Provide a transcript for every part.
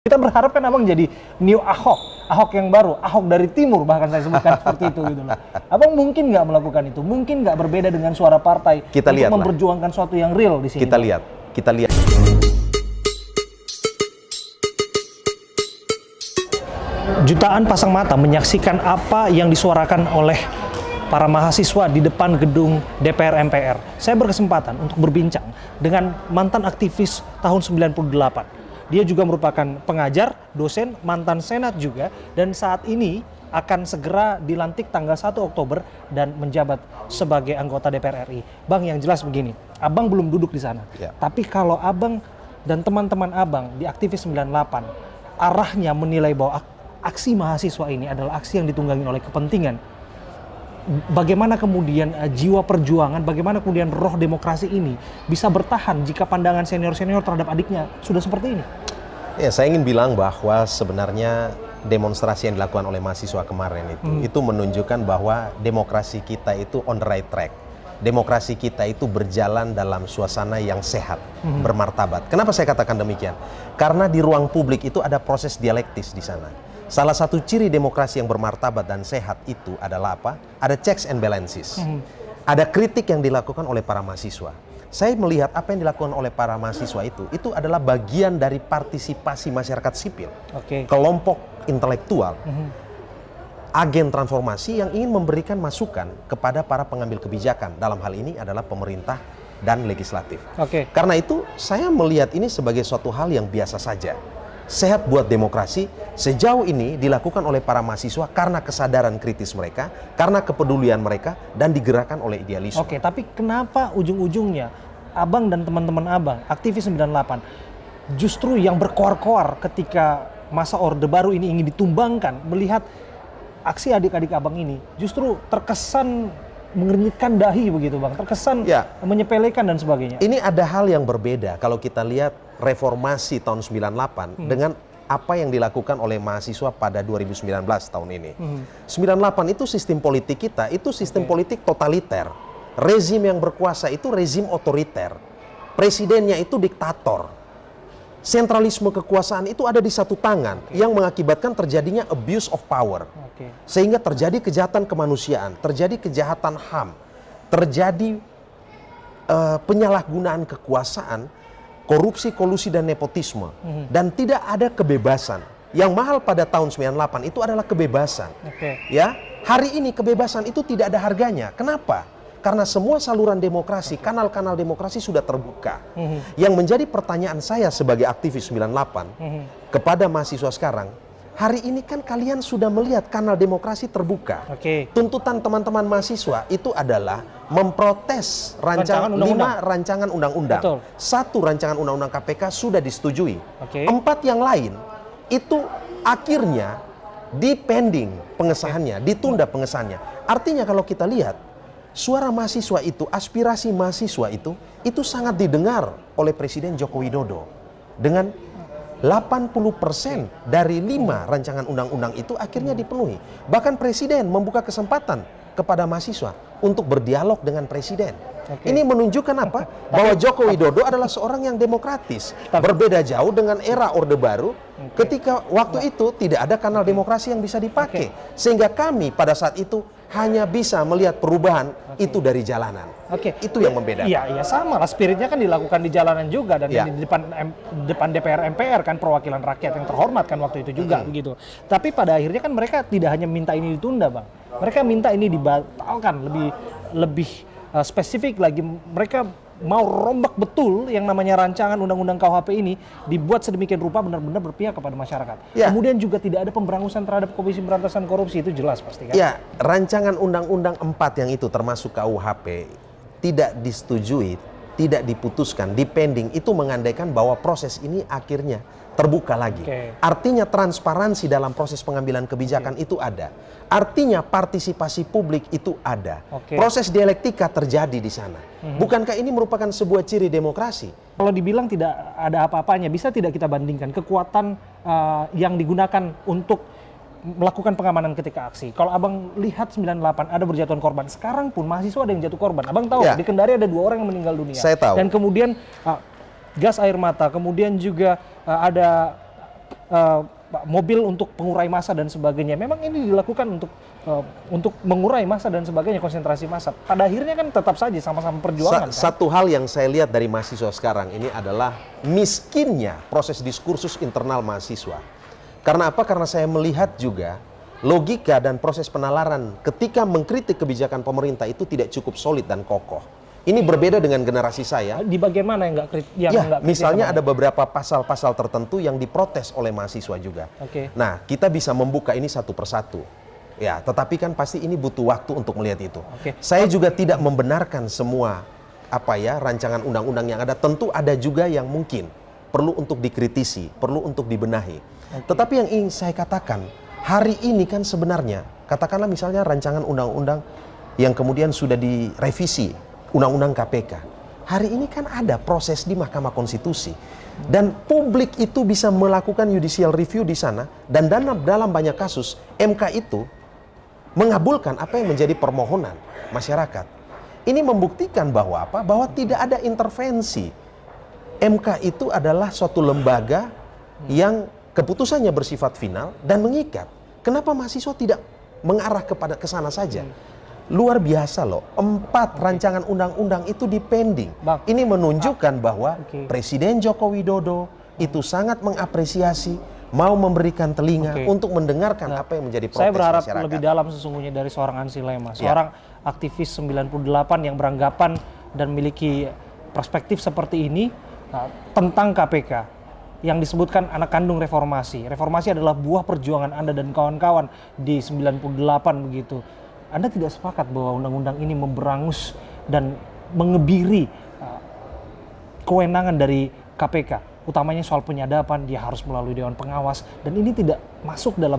Kita berharap kan Abang jadi new Ahok yang baru, Ahok dari timur bahkan saya sebutkan seperti itu gitu loh. Abang mungkin nggak melakukan itu, mungkin nggak berbeda dengan suara partai Kita untuk memperjuangkan sesuatu yang real di sini. Kita lihat. Jutaan pasang mata menyaksikan apa yang disuarakan oleh para mahasiswa di depan gedung DPR MPR. Saya berkesempatan untuk berbincang dengan mantan aktivis tahun 98. Dia juga merupakan pengajar, dosen, mantan senat juga, dan saat ini akan segera dilantik tanggal 1 Oktober dan menjabat sebagai anggota DPR RI. Bang, yang jelas begini, Abang belum duduk di sana. Ya. Tapi kalau Abang dan teman-teman Abang di aktivis 98 arahnya menilai bahwa aksi mahasiswa ini adalah aksi yang ditunggangi oleh kepentingan, bagaimana kemudian jiwa perjuangan, bagaimana kemudian roh demokrasi ini bisa bertahan jika pandangan senior-senior terhadap adiknya sudah seperti ini? Ya, saya ingin bilang bahwa sebenarnya demonstrasi yang dilakukan oleh mahasiswa kemarin itu menunjukkan bahwa demokrasi kita itu on the right track. Demokrasi kita itu berjalan dalam suasana yang sehat, bermartabat. Kenapa saya katakan demikian? Karena di ruang publik itu ada proses dialektis di sana. Salah satu ciri demokrasi yang bermartabat dan sehat itu adalah apa? Ada checks and balances. Ada kritik yang dilakukan oleh para mahasiswa. Saya melihat apa yang dilakukan oleh para mahasiswa itu adalah bagian dari partisipasi masyarakat sipil. Kelompok intelektual, agen transformasi yang ingin memberikan masukan kepada para pengambil kebijakan. Dalam hal ini adalah pemerintah dan legislatif. Karena itu saya melihat ini sebagai suatu hal yang biasa saja. Sehat buat demokrasi sejauh ini dilakukan oleh para mahasiswa karena kesadaran kritis mereka, karena kepedulian mereka, dan digerakkan oleh idealisme. Tapi kenapa ujung-ujungnya Abang dan teman-teman Abang, aktivis 98, justru yang berkoar-koar ketika masa Orde Baru ini ingin ditumbangkan, melihat aksi adik-adik Abang ini justru terkesan mengernyitkan dahi begitu Bang, terkesan menyepelekan dan sebagainya. Ini ada hal yang berbeda kalau kita lihat reformasi tahun 98 dengan apa yang dilakukan oleh mahasiswa pada 2019 tahun ini. 98 itu sistem politik kita, itu sistem politik totaliter. Rezim yang berkuasa itu rezim otoriter. Presidennya itu diktator. Sentralisme kekuasaan itu ada di satu tangan yang mengakibatkan terjadinya abuse of power. Sehingga terjadi kejahatan kemanusiaan, terjadi kejahatan HAM, terjadi penyalahgunaan kekuasaan, korupsi, kolusi, dan nepotisme. Dan tidak ada kebebasan. Yang mahal pada tahun 98 itu adalah kebebasan. Ya, hari ini kebebasan itu tidak ada harganya. Kenapa? Karena semua saluran demokrasi, kanal-kanal demokrasi sudah terbuka. Yang menjadi pertanyaan saya sebagai aktivis 98 kepada mahasiswa sekarang, hari ini kan kalian sudah melihat kanal demokrasi terbuka. Tuntutan teman-teman mahasiswa itu adalah memprotes rancangan undang-undang. 1 rancangan undang-undang KPK sudah disetujui. 4 yang lain itu akhirnya dipending pengesahannya, ditunda pengesahannya. Artinya kalau kita lihat, suara mahasiswa itu, aspirasi mahasiswa itu sangat didengar oleh Presiden Joko Widodo. Dengan 80% dari 5 rancangan undang-undang itu akhirnya dipenuhi. Bahkan Presiden membuka kesempatan kepada mahasiswa untuk berdialog dengan Presiden. Ini menunjukkan apa? Bahwa Joko Widodo adalah seorang yang demokratis. Berbeda jauh dengan era Orde Baru ketika waktu itu tidak ada kanal demokrasi yang bisa dipakai. Sehingga kami pada saat itu hanya bisa melihat perubahan itu dari jalanan. Itu yang membedakan. Iya sama lah, spiritnya kan dilakukan di jalanan juga dan di depan DPR MPR kan, perwakilan rakyat yang terhormat kan waktu itu juga begitu. Tapi pada akhirnya kan mereka tidak hanya minta ini ditunda Bang, mereka minta ini dibatalkan, lebih spesifik lagi, mereka mau rombak betul yang namanya rancangan undang-undang KUHP ini, dibuat sedemikian rupa benar-benar berpihak kepada masyarakat. Kemudian juga tidak ada pemberangusan terhadap Komisi Pemberantasan Korupsi, itu jelas pasti kan? Ya, rancangan undang-undang 4 yang itu termasuk KUHP tidak disetujui, tidak diputuskan, dipending, itu mengandaikan bahwa proses ini akhirnya terbuka lagi. Artinya transparansi dalam proses pengambilan kebijakan itu ada. Artinya partisipasi publik itu ada. Proses dialektika terjadi di sana. Bukankah ini merupakan sebuah ciri demokrasi? Kalau dibilang tidak ada apa-apanya, bisa tidak kita bandingkan kekuatan yang digunakan untuk melakukan pengamanan ketika aksi? Kalau Abang lihat 98 ada berjatuhan korban, sekarang pun mahasiswa ada yang jatuh korban. Abang tahu di Kendari ada 2 orang yang meninggal dunia. Saya tahu. Dan kemudian gas air mata, kemudian juga ada mobil untuk pengurai massa dan sebagainya. Memang ini dilakukan untuk mengurai massa dan sebagainya, konsentrasi massa. Pada akhirnya kan tetap saja sama-sama perjuangan. Satu hal yang saya lihat dari mahasiswa sekarang ini adalah miskinnya proses diskursus internal mahasiswa. Karena apa? Karena saya melihat juga logika dan proses penalaran ketika mengkritik kebijakan pemerintah itu tidak cukup solid dan kokoh. Ini berbeda dengan generasi saya. Di bagian mana yang nggak misalnya ada beberapa pasal-pasal tertentu yang diprotes oleh mahasiswa juga. Nah, kita bisa membuka ini satu persatu. Ya, tetapi kan pasti ini butuh waktu untuk melihat itu. Saya juga tidak membenarkan semua rancangan undang-undang yang ada. Tentu ada juga yang mungkin perlu untuk dikritisi, perlu untuk dibenahi. Tetapi yang ingin saya katakan, hari ini kan sebenarnya, katakanlah misalnya rancangan undang-undang yang kemudian sudah direvisi, Undang-Undang KPK. Hari ini kan ada proses di Mahkamah Konstitusi. Dan publik itu bisa melakukan judicial review di sana. Dan dalam banyak kasus, MK itu mengabulkan apa yang menjadi permohonan masyarakat. Ini membuktikan bahwa apa? Bahwa tidak ada intervensi. MK itu adalah suatu lembaga yang keputusannya bersifat final dan mengikat. Kenapa mahasiswa tidak mengarah ke sana saja? Luar biasa loh, 4 rancangan undang-undang itu dipending. Ini menunjukkan bahwa Presiden Joko Widodo itu sangat mengapresiasi, mau memberikan telinga untuk mendengarkan apa yang menjadi protes masyarakat. Saya berharap lebih dalam sesungguhnya dari seorang Ansi Lema, seorang aktivis 98 yang beranggapan dan memiliki perspektif seperti ini tentang KPK yang disebutkan anak kandung reformasi. Reformasi adalah buah perjuangan Anda dan kawan-kawan di 98 begitu. Anda tidak sepakat bahwa undang-undang ini memberangus dan mengebiri kewenangan dari KPK, utamanya soal penyadapan, dia harus melalui Dewan Pengawas, dan ini tidak masuk dalam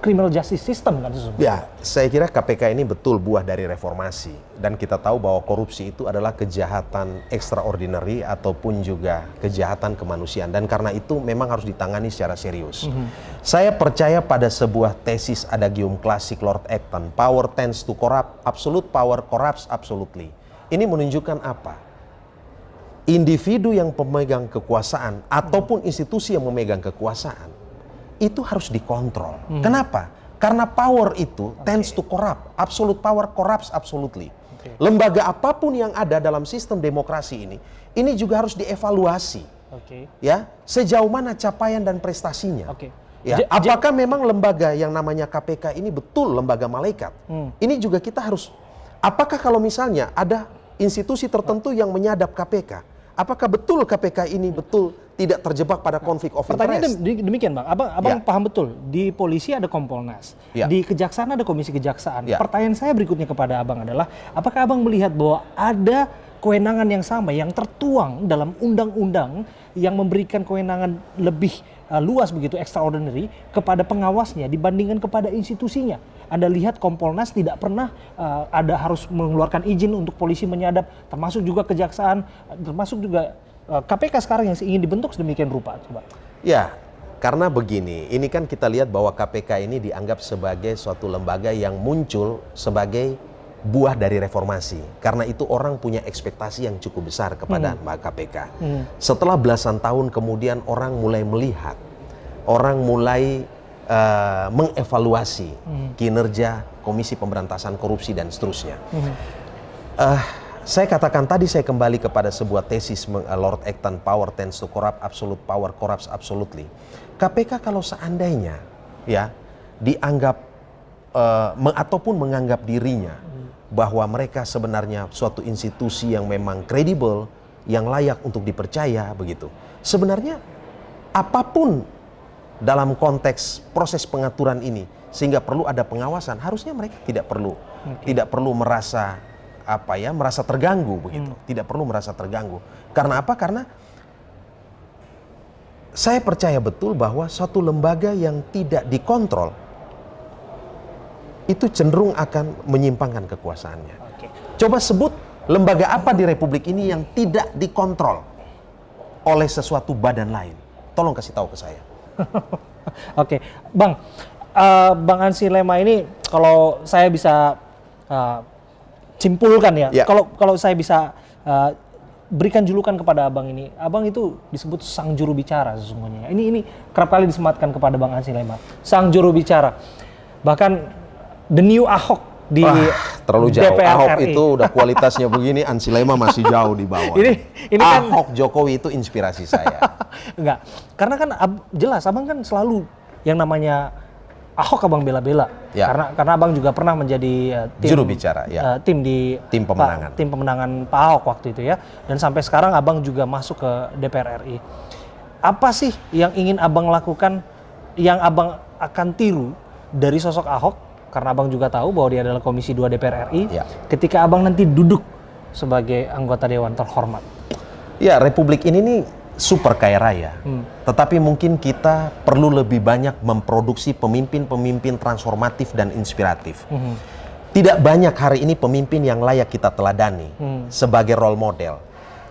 criminal justice system kan sesungguhnya. Ya, saya kira KPK ini betul buah dari reformasi, dan kita tahu bahwa korupsi itu adalah kejahatan extraordinary ataupun juga kejahatan kemanusiaan, dan karena itu memang harus ditangani secara serius. Saya percaya pada sebuah tesis adagium klasik Lord Acton, power tends to corrupt, absolute power corrupts absolutely. Ini menunjukkan apa? Individu yang pemegang kekuasaan ataupun institusi yang memegang kekuasaan itu harus dikontrol. Kenapa? Karena power itu tends to corrupt, absolute power corrupts absolutely. Lembaga apapun yang ada dalam sistem demokrasi ini juga harus dievaluasi. Ya, sejauh mana capaian dan prestasinya. Ya, apakah memang lembaga yang namanya KPK ini betul lembaga malaikat? Ini juga kita harus, apakah kalau misalnya ada institusi tertentu yang menyadap KPK, apakah betul KPK ini betul tidak terjebak pada konflik of interest? Pertanyaannya demikian Bang, Abang paham betul, di polisi ada Kompolnas, di kejaksaan ada Komisi Kejaksaan. Pertanyaan saya berikutnya kepada Abang adalah, apakah Abang melihat bahwa ada kewenangan yang sama yang tertuang dalam undang-undang yang memberikan kewenangan lebih luas begitu, extraordinary, kepada pengawasnya dibandingkan kepada institusinya? Anda lihat Kompolnas tidak pernah ada harus mengeluarkan izin untuk polisi menyadap, termasuk juga kejaksaan, termasuk juga KPK sekarang yang ingin dibentuk sedemikian rupa. Coba. Ya, karena begini, ini kan kita lihat bahwa KPK ini dianggap sebagai suatu lembaga yang muncul sebagai buah dari reformasi. Karena itu orang punya ekspektasi yang cukup besar kepada KPK. Setelah belasan tahun kemudian orang mulai melihat, orang mulai mengevaluasi kinerja Komisi Pemberantasan Korupsi dan seterusnya. Saya katakan tadi, saya kembali kepada sebuah tesis Lord Acton, power tends to corrupt, absolute power corrupts absolutely. KPK kalau seandainya dianggap ataupun menganggap dirinya bahwa mereka sebenarnya suatu institusi yang memang kredibel, yang layak untuk dipercaya begitu. Sebenarnya apapun dalam konteks proses pengaturan ini sehingga perlu ada pengawasan, harusnya mereka tidak perlu merasa merasa terganggu begitu. Tidak perlu merasa terganggu. Karena apa? Karena saya percaya betul bahwa suatu lembaga yang tidak dikontrol itu cenderung akan menyimpangkan kekuasaannya. Coba sebut lembaga apa di Republik ini yang tidak dikontrol oleh sesuatu badan lain. Tolong kasih tahu ke saya. Bang, Bang Ansi Lema ini kalau saya bisa simpulkan kalau saya bisa berikan julukan kepada abang ini. Abang itu disebut sang juru bicara sesungguhnya. Ini kerap kali disematkan kepada Bang Ansi Lema. Sang juru bicara. Bahkan the new Ahok di terlalu jauh. DPR Ahok RI. itu udah kualitasnya begini, Ansi Lema masih jauh di bawah. ini kan Ahok Jokowi itu inspirasi saya. enggak. Karena kan jelas abang kan selalu yang namanya Ahok abang bela-bela. Ya. Karena abang juga pernah menjadi tim Juru bicara, ya. tim di Tim pemenangan. tim pemenangan Pak Ahok waktu itu ya. Dan sampai sekarang abang juga masuk ke DPR RI. Apa sih yang ingin abang lakukan, yang abang akan tiru dari sosok Ahok? Karena abang juga tahu bahwa dia adalah Komisi 2 DPR RI. Ya. Ketika abang nanti duduk sebagai anggota dewan terhormat. Ya, Republik ini nih super kaya raya. Tetapi mungkin kita perlu lebih banyak memproduksi pemimpin-pemimpin transformatif dan inspiratif. Tidak banyak hari ini pemimpin yang layak kita teladani sebagai role model.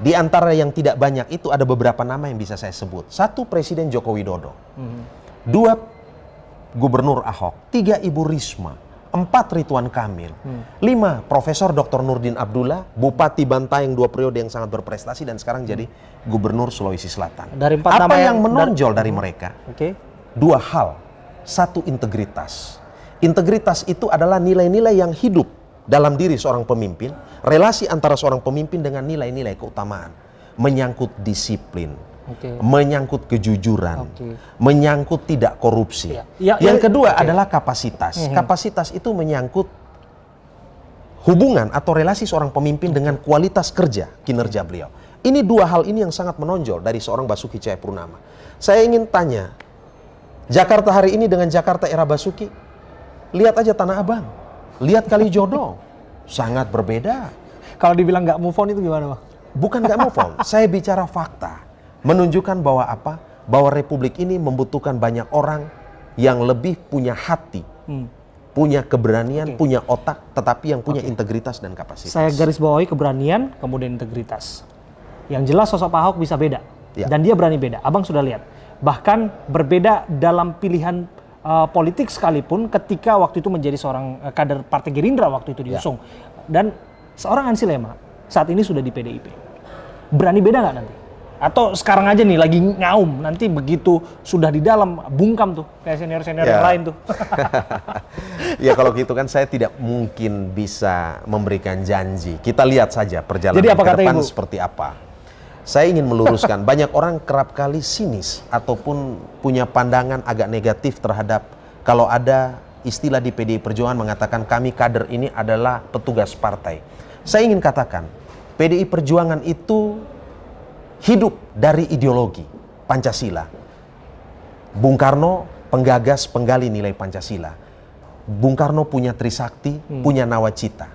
Di antara yang tidak banyak itu ada beberapa nama yang bisa saya sebut. 1, Presiden Joko Widodo. 2, Gubernur Ahok. 3, Ibu Risma. 4, Ridwan Kamil. 5, Profesor Dr. Nurdin Abdullah, Bupati Bantaeng 2 periode yang sangat berprestasi dan sekarang jadi Gubernur Sulawesi Selatan. Dari 4 Apa nama yang menonjol dari mereka? Oke. 2 hal. 1, integritas. Integritas itu adalah nilai-nilai yang hidup dalam diri seorang pemimpin, relasi antara seorang pemimpin dengan nilai-nilai keutamaan, menyangkut disiplin, menyangkut kejujuran, menyangkut tidak korupsi. Yang kedua adalah kapasitas. Kapasitas itu menyangkut hubungan atau relasi seorang pemimpin dengan kualitas kerja, kinerja beliau. Ini 2 hal ini yang sangat menonjol dari seorang Basuki Cahayapurnama. Saya ingin tanya, Jakarta hari ini dengan Jakarta era Basuki, lihat aja Tanah Abang, lihat Kalijodo, sangat berbeda. Kalau dibilang nggak move on itu gimana, Bang? Bukan nggak move on, saya bicara fakta. Menunjukkan bahwa apa? Bahwa Republik ini membutuhkan banyak orang yang lebih punya hati, punya keberanian, punya otak, tetapi yang punya integritas dan kapasitas. Saya garis bawahi keberanian, kemudian integritas. Yang jelas sosok Pak Ahok bisa beda, dan dia berani beda. Abang sudah lihat. Bahkan berbeda dalam pilihan politik sekalipun ketika waktu itu menjadi seorang kader Partai Gerindra waktu itu diusung. Dan seorang Ansi Lema saat ini sudah di PDIP. Berani beda nggak nanti? Atau sekarang aja nih lagi ngaum, nanti begitu sudah di dalam bungkam tuh kayak senior-senior yang lain tuh. Ya kalau gitu kan saya tidak mungkin bisa memberikan janji. Kita lihat saja perjalanan Jadi apa ke kata depan Ibu? seperti apa. Saya ingin meluruskan, banyak orang kerap kali sinis ataupun punya pandangan agak negatif terhadap kalau ada istilah di PDI Perjuangan mengatakan kami kader ini adalah petugas partai. Saya ingin katakan, PDI Perjuangan itu hidup dari ideologi Pancasila. Bung Karno penggagas penggali nilai Pancasila. Bung Karno punya Trisakti, punya Nawacita.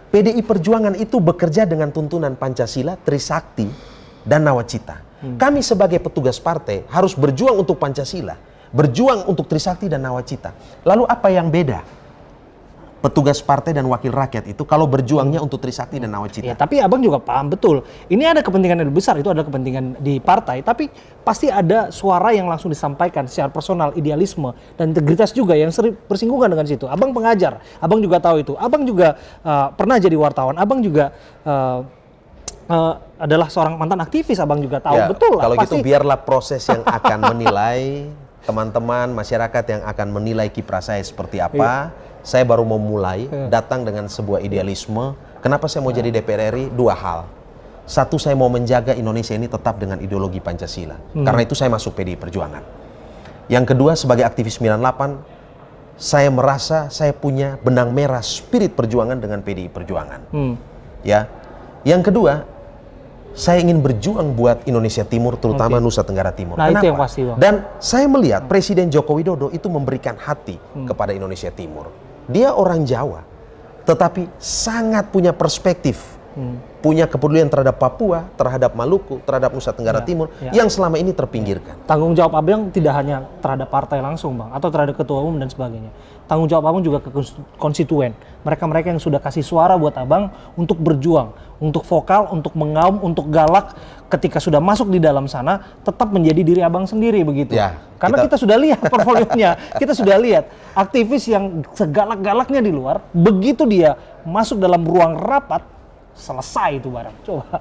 PDI Perjuangan itu bekerja dengan tuntunan Pancasila, Trisakti, dan Nawacita. Kami sebagai petugas partai harus berjuang untuk Pancasila, berjuang untuk Trisakti dan Nawacita. Lalu apa yang beda? Petugas partai dan wakil rakyat itu kalau berjuangnya untuk Trisakti dan Nawacita. Ya, tapi abang juga paham betul. Ini ada kepentingan yang lebih besar, itu adalah kepentingan di partai. Tapi pasti ada suara yang langsung disampaikan secara personal, idealisme, dan integritas juga yang sering bersinggungan dengan situ. Abang pengajar, abang juga tahu itu. Abang juga pernah jadi wartawan, abang juga adalah seorang mantan aktivis, abang juga tahu betul. Kalau gitu biarlah proses yang akan menilai, teman-teman masyarakat yang akan menilai kiprah saya seperti apa. Saya baru mau mulai, datang dengan sebuah idealisme. Kenapa saya mau jadi DPR RI? 2 hal. 1, saya mau menjaga Indonesia ini tetap dengan ideologi Pancasila. Karena itu saya masuk PDI Perjuangan. Yang kedua, sebagai aktivis 98, saya merasa saya punya benang merah spirit perjuangan dengan PDI Perjuangan. Ya. Yang kedua, saya ingin berjuang buat Indonesia Timur, terutama Nusa Tenggara Timur. Nah, kenapa? itu yang pasti, Bang. Dan saya melihat Presiden Joko Widodo itu memberikan hati kepada Indonesia Timur. Dia orang Jawa, tetapi sangat punya perspektif, punya kepedulian terhadap Papua, terhadap Maluku, terhadap Nusa Tenggara Timur, yang selama ini terpinggirkan. Tanggung jawab abang tidak hanya terhadap partai langsung, Bang, atau terhadap ketua umum dan sebagainya. Tanggung jawab abang juga ke konstituen. Mereka-mereka yang sudah kasih suara buat abang untuk berjuang, untuk vokal, untuk mengaum, untuk galak. Ketika sudah masuk di dalam sana, tetap menjadi diri abang sendiri begitu. Ya, Karena kita sudah lihat portfolionya, kita sudah lihat aktivis yang segalak-galaknya di luar, begitu dia masuk dalam ruang rapat, selesai itu barang. Coba.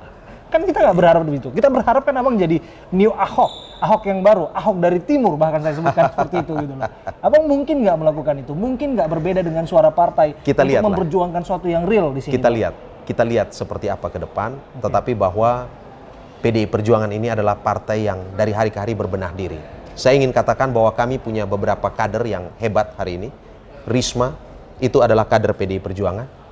Kan kita nggak berharap begitu. Kita berharap kan Abang jadi new Ahok yang baru, Ahok dari timur bahkan saya sebutkan seperti itu gitu loh. Abang mungkin nggak melakukan itu, mungkin nggak berbeda dengan suara partai Kita untuk lihatlah. memperjuangkan sesuatu yang real di sini. Kita lihat seperti apa ke depan, tetapi bahwa PDI Perjuangan ini adalah partai yang dari hari ke hari berbenah diri. Saya ingin katakan bahwa kami punya beberapa kader yang hebat hari ini. Risma itu adalah kader PDI Perjuangan.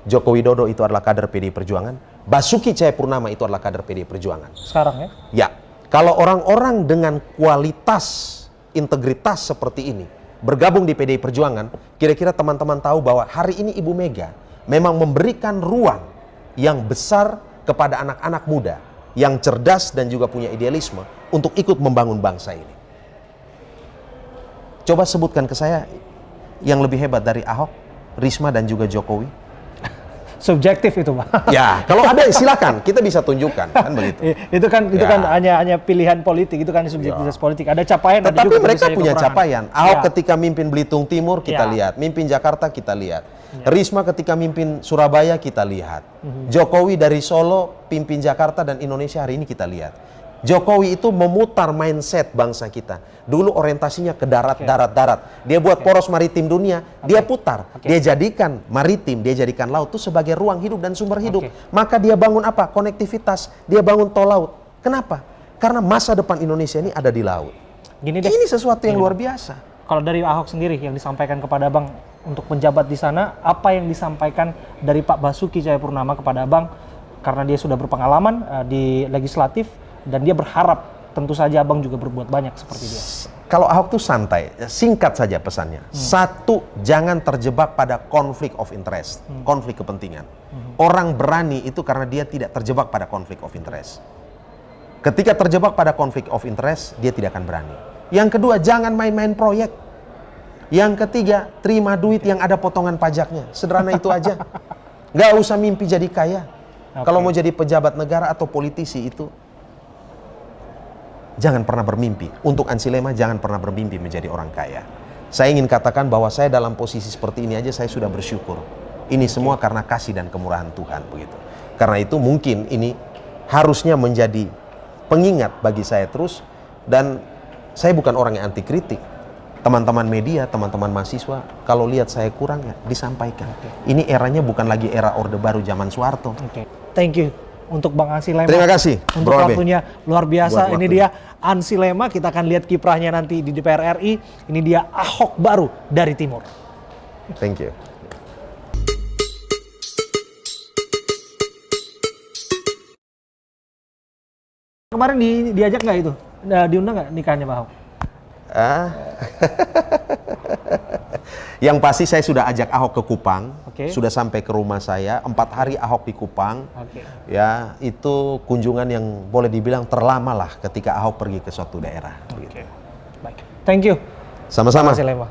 Joko Widodo itu adalah kader PDI Perjuangan. Basuki Cahayapurnama itu adalah kader PDI Perjuangan. Sekarang ya? Ya, kalau orang-orang dengan kualitas, integritas seperti ini bergabung di PDI Perjuangan, kira-kira teman-teman tahu bahwa hari ini Ibu Mega memang memberikan ruang yang besar kepada anak-anak muda yang cerdas dan juga punya idealisme untuk ikut membangun bangsa ini. Coba sebutkan ke saya yang lebih hebat dari Ahok, Risma dan juga Jokowi. Subjektif itu, Pak. Ya, kalau ada silakan, kita bisa tunjukkan, kan begitu. Itu kan hanya pilihan politik, itu kan subjektivitas politik. Ada capaian, ada Tetapi juga mereka punya kekurangan. capaian. Ahok ketika mimpin Belitung Timur kita lihat, mimpin Jakarta kita lihat. Risma ketika mimpin Surabaya kita lihat. Jokowi dari Solo pimpin Jakarta dan Indonesia hari ini kita lihat. Jokowi itu memutar mindset bangsa kita. Dulu orientasinya ke darat. Dia buat poros maritim dunia, dia putar. Dia jadikan maritim, dia jadikan laut itu sebagai ruang hidup dan sumber hidup. Maka dia bangun apa? Konektivitas. Dia bangun tol laut. Kenapa? Karena masa depan Indonesia ini ada di laut. Gini deh. Ini sesuatu yang luar biasa. Kalau dari Ahok sendiri yang disampaikan kepada Abang untuk penjabat di sana, apa yang disampaikan dari Pak Basuki Cahayapurnama kepada Abang karena dia sudah berpengalaman di legislatif dan dia berharap tentu saja Abang juga berbuat banyak seperti dia. Kalau Ahok tuh santai, singkat saja pesannya. Satu, jangan terjebak pada konflik of interest, konflik kepentingan. Orang berani itu karena dia tidak terjebak pada konflik of interest. Ketika terjebak pada konflik of interest, dia tidak akan berani. Yang kedua, jangan main-main proyek. Yang ketiga, terima duit yang ada potongan pajaknya. Sederhana itu aja. Nggak usah mimpi jadi kaya. Kalau mau jadi pejabat negara atau politisi itu, jangan pernah bermimpi. Untuk Ansi Lema, jangan pernah bermimpi menjadi orang kaya. Saya ingin katakan bahwa saya dalam posisi seperti ini aja saya sudah bersyukur. Ini semua karena kasih dan kemurahan Tuhan begitu. Karena itu mungkin ini harusnya menjadi pengingat bagi saya terus. Dan saya bukan orang yang anti kritik. Teman-teman media, teman-teman mahasiswa, kalau lihat saya kurang ya disampaikan. Ini eranya bukan lagi era Orde Baru zaman Soeharto. Thank you untuk Bang Ansi Lema. Terima kasih. Untuk waktunya luar biasa. Buat ini dia Ansi Lema. Kita akan lihat kiprahnya nanti di DPR RI. Ini dia Ahok baru dari Timur. Thank you. Kemarin diajak nggak itu? Diundang nggak nikahnya Pak Ahok? Yang pasti saya sudah ajak Ahok ke Kupang, Sudah sampai ke rumah saya. 4 hari Ahok di Kupang. Ya, itu kunjungan yang boleh dibilang terlama lah ketika Ahok pergi ke suatu daerah. Baik. Thank you. Sama-sama. Ansi Lema.